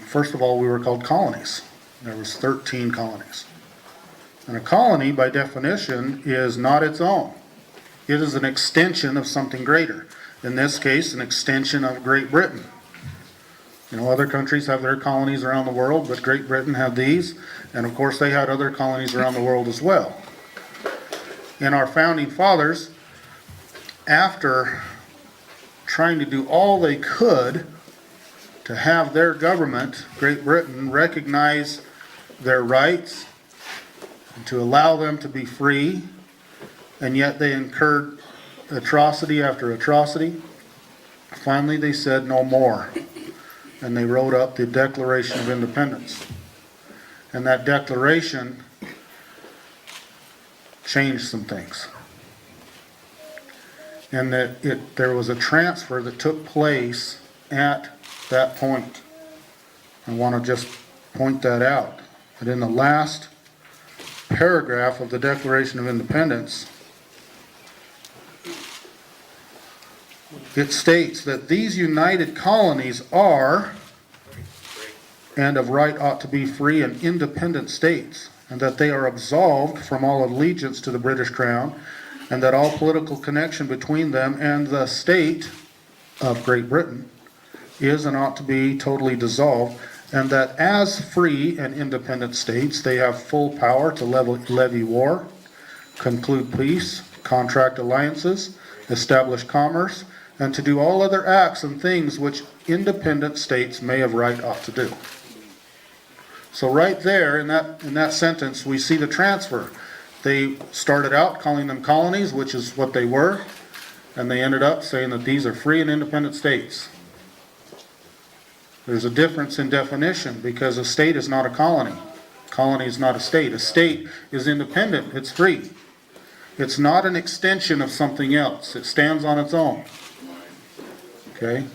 First of all, we were called colonies. There was 13 colonies. And a colony, by definition, is not its own. It is an extension of something greater. In this case, an extension of Great Britain. You know, other countries have their colonies around the world, but Great Britain had these, and of course they had other colonies around the world as well. And our founding fathers, after trying to do all they could to have their government, Great Britain, recognize their rights and to allow them to be free, and yet they incurred atrocity after atrocity, finally they said no more. And they wrote up the Declaration of Independence. And that declaration changed some things. And that there was a transfer that took place at that point. I want to just point that out. That in the last paragraph of the Declaration of Independence, it states that these united colonies are, and of right ought to be free and independent states, and that they are absolved from all allegiance to the British Crown, and that all political connection between them and the state of Great Britain is and ought to be totally dissolved, and that as free and independent states they have full power to levy war, conclude peace, contract alliances, establish commerce, and to do all other acts and things which independent states may of right ought to do. So right there in that sentence we see the transfer. They started out calling them colonies, which is what they were, and they ended up saying that these are free and independent states. There's a difference in definition, because a state is not a colony. Colony is not a state. A state is independent. It's free. It's not an extension of something else. It stands on its own. Okay?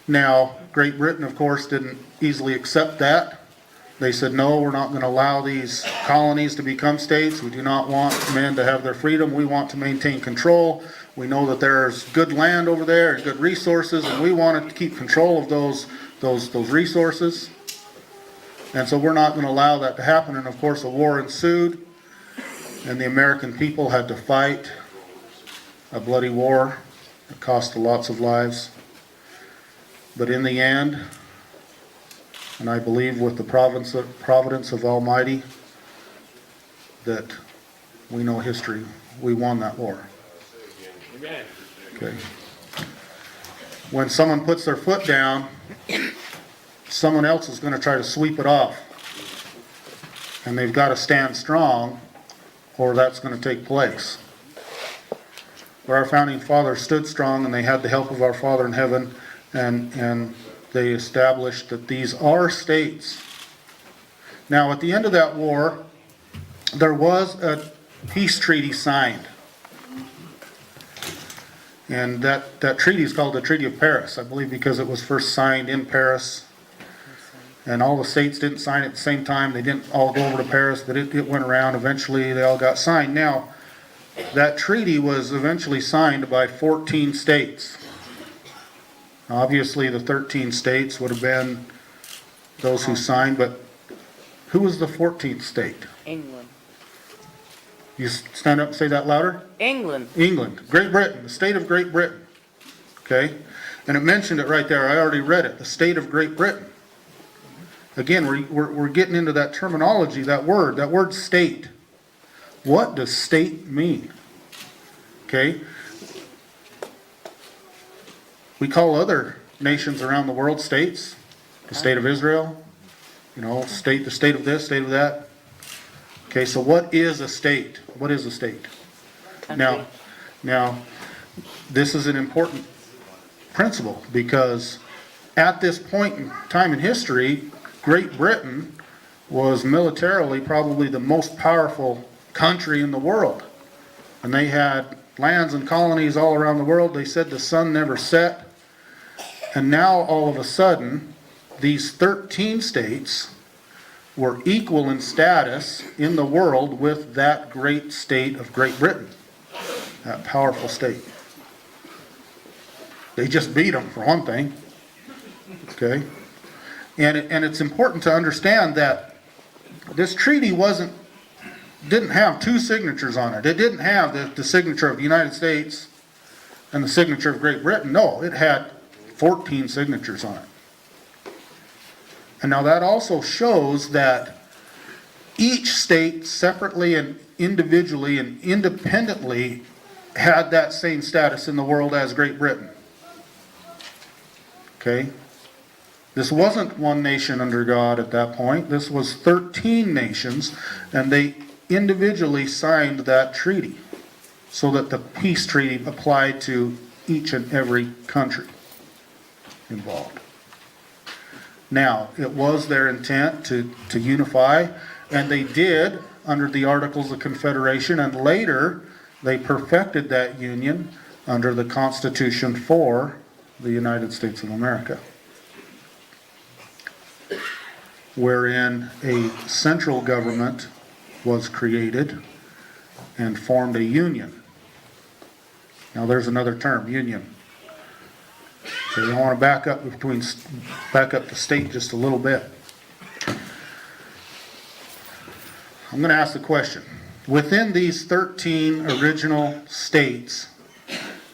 Now, Great Britain, of course, didn't easily accept that. They said, no, we're not going to allow these colonies to become states. We do not want men to have their freedom. We want to maintain control. We know that there's good land over there and good resources, and we want to keep control of those resources. And so we're not going to allow that to happen. And of course, a war ensued, and the American people had to fight a bloody war. It cost lots of lives. But in the end, and I believe with the providence of Almighty, that we know history, we won that war. Okay. When someone puts their foot down, someone else is going to try to sweep it off. And they've got to stand strong, or that's going to take place. But our founding fathers stood strong, and they had the help of our Father in heaven, and they established that these are states. Now, at the end of that war, there was a peace treaty signed. And that treaty is called the Treaty of Paris, I believe, because it was first signed in Paris. And all the states didn't sign it at the same time. They didn't all go over to Paris, but it went around. Eventually, they all got signed. Now, that treaty was eventually signed by 14 states. Obviously, the 13 states would have been those who signed, but who was the 14th state? England. You stand up and say that louder? England. England. Great Britain. The state of Great Britain. Okay? And it mentioned it right there. I already read it. The state of Great Britain. Again, we're getting into that terminology, that word state. What does state mean? Okay? We call other nations around the world states. The state of Israel, you know, the state of this, state of that. Okay, so what is a state? What is a state? Country. Now, this is an important principle, because at this point in time in history, Great Britain was militarily probably the most powerful country in the world. And they had lands and colonies all around the world. They said the sun never set. And now all of a sudden, these 13 states were equal in status in the world with that great state of Great Britain, that powerful state. They just beat them, for one thing. Okay? And it's important to understand that this treaty didn't have two signatures on it. It didn't have the signature of the United States and the signature of Great Britain. No, it had 14 signatures on it. And now that also shows that each state separately and individually and independently had that same status in the world as Great Britain. Okay? This wasn't one nation under God at that point. This was 13 nations, and they individually signed that treaty so that the peace treaty applied to each and every country involved. Now, it was their intent to unify, and they did under the Articles of Confederation, and later they perfected that union under the Constitution for the United States of America, wherein a central government was created and formed a union. Now there's another term, union. Okay, I want to back up the state just a little bit. I'm going to ask the question. Within these 13 original states,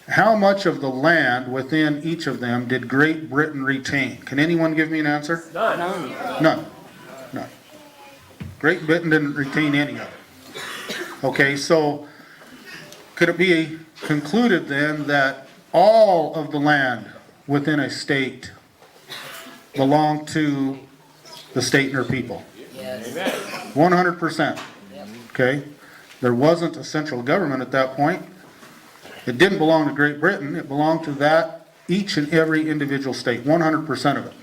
how much of the land within each of them did Great Britain retain? Can anyone give me an answer? None. None. None. Great Britain didn't retain any of it. Okay, so could it be concluded then that all of the land within a state belonged to the state and her people? Yes. 100%. Okay? There wasn't a central government at that point. It didn't belong to Great Britain. It belonged to each and every individual state, 100% of it.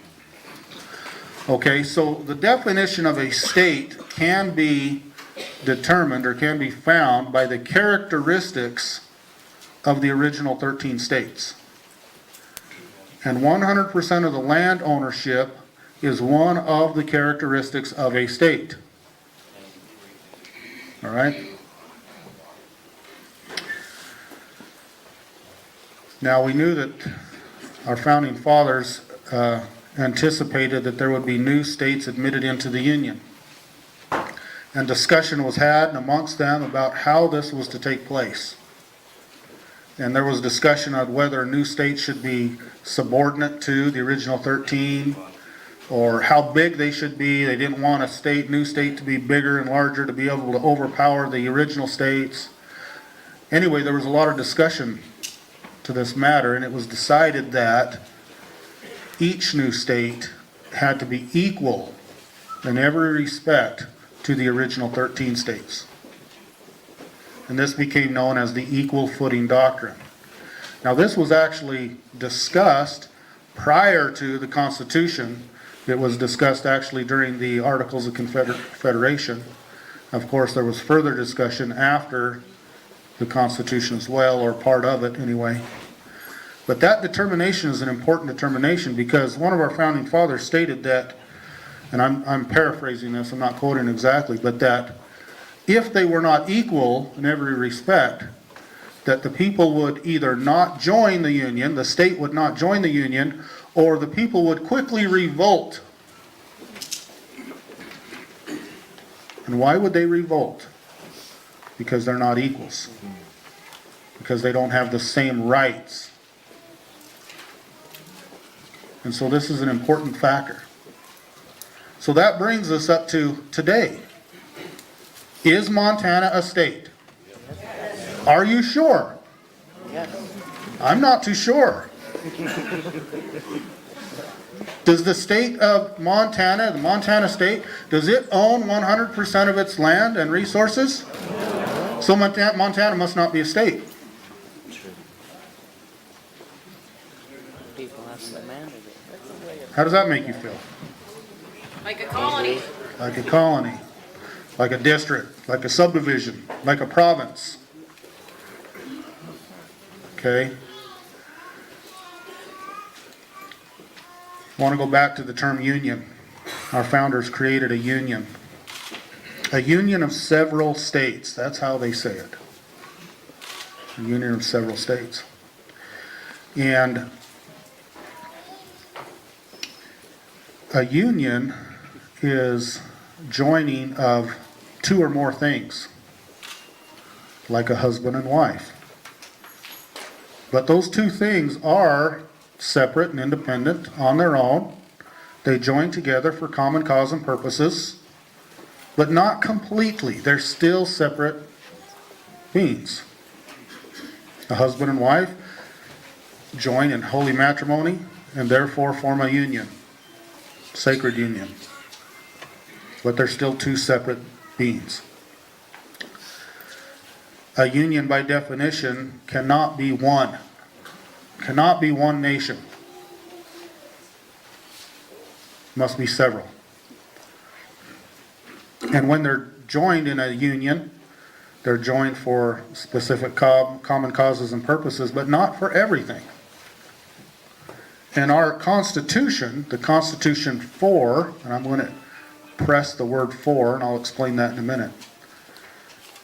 Okay, so the definition of a state can be determined or can be found by the characteristics of the original 13 states. And 100% of the land ownership is one of the characteristics of a state. All right? Now, we knew that our founding fathers anticipated that there would be new states admitted into the Union. And discussion was had amongst them about how this was to take place. And there was discussion on whether new states should be subordinate to the original 13, or how big they should be. They didn't want a new state to be bigger and larger to be able to overpower the original states. Anyway, there was a lot of discussion to this matter, and it was decided that each new state had to be equal in every respect to the original 13 states. And this became known as the equal footing doctrine. Now, this was actually discussed prior to the Constitution. It was discussed actually during the Articles of Confederation. Of course, there was further discussion after the Constitution as well, or part of it anyway. But that determination is an important determination, because one of our founding fathers stated that, and I'm paraphrasing this, I'm not quoting exactly, but that if they were not equal in every respect, that the people would either not join the Union, the state would not join the Union, or the people would quickly revolt. And why would they revolt? Because they're not equals. Because they don't have the same rights. And so this is an important factor. So that brings us up to today. Is Montana a state? Yes. Are you sure? Yes. I'm not too sure. Does the state of Montana, the Montana state, does it own 100% of its land and resources? No. So Montana must not be a state. People have demanded it. How does that make you feel? Like a colony. Like a colony, like a district, like a subdivision, like a province. Okay? I want to go back to the term union. Our founders created a union. A union of several states. That's how they say it. A union of several states. And A union is joining of two or more things, like a husband and wife. But those two things are separate and independent on their own. They join together for common cause and purposes, but not completely. They're still separate beings. A husband and wife join in holy matrimony and therefore form a union, sacred union. But they're still two separate beings. A union by definition cannot be one nation. Must be several. And when they're joined in a union, they're joined for specific common causes and purposes, but not for everything. And our Constitution, the Constitution 4, and I'm going to press the word for, and I'll explain that in a minute,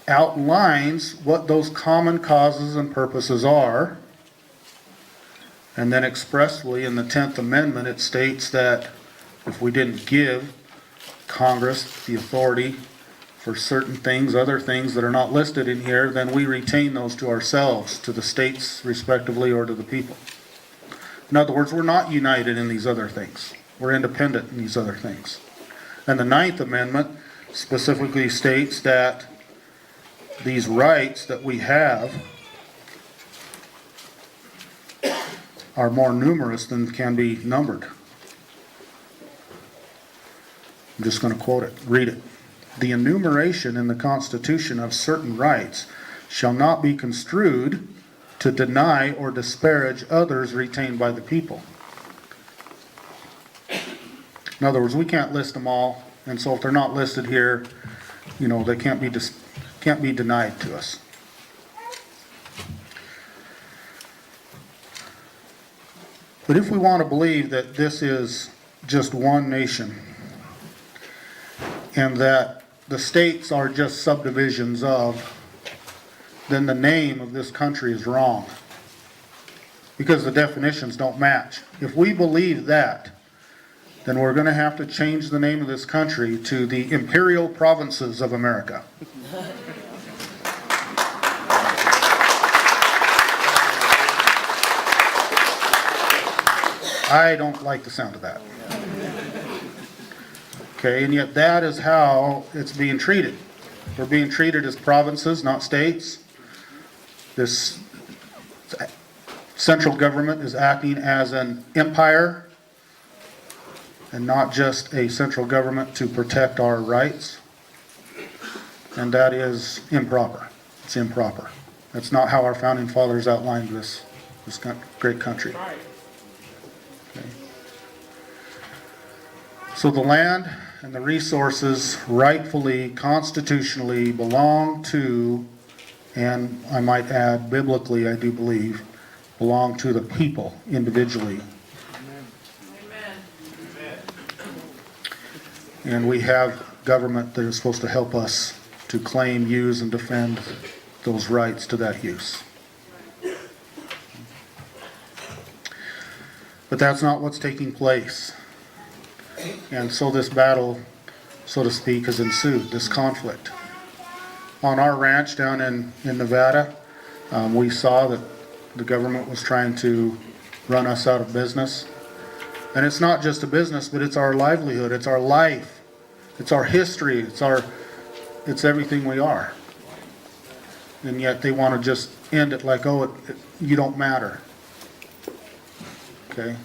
outlines what those common causes and purposes are. And then expressly in the 10th Amendment it states that if we didn't give Congress the authority for certain things, other things that are not listed in here, then we retain those to ourselves, to the states respectively, or to the people. In other words, we're not united in these other things. We're independent in these other things. And the 9th Amendment specifically states that these rights that we have are more numerous than can be numbered. I'm just going to quote it, read it. The enumeration in the Constitution of certain rights shall not be construed to deny or disparage others retained by the people. In other words, we can't list them all, and so if they're not listed here, they can't be denied to us. But if we want to believe that this is just one nation, and that the states are just subdivisions of, then the name of this country is wrong. Because the definitions don't match. If we believe that, then we're going to have to change the name of this country to the Imperial Provinces of America. I don't like the sound of that. Okay, and yet that is how it's being treated. We're being treated as provinces, not states. This central government is acting as an empire and not just a central government to protect our rights. And that is improper. It's improper. That's not how our founding fathers outlined this great country. Okay. So the land and the resources rightfully, constitutionally belong to, and I might add biblically, I do believe, belong to the people individually. Amen. And we have government that is supposed to help us to claim, use, and defend those rights to that use. But that's not what's taking place. And so this battle, so to speak, has ensued, this conflict. On our ranch down in Nevada, we saw that the government was trying to run us out of business. And it's not just a business, but it's our livelihood, it's our life, it's our history, it's everything we are. And yet they want to just end it like, you don't matter. Okay?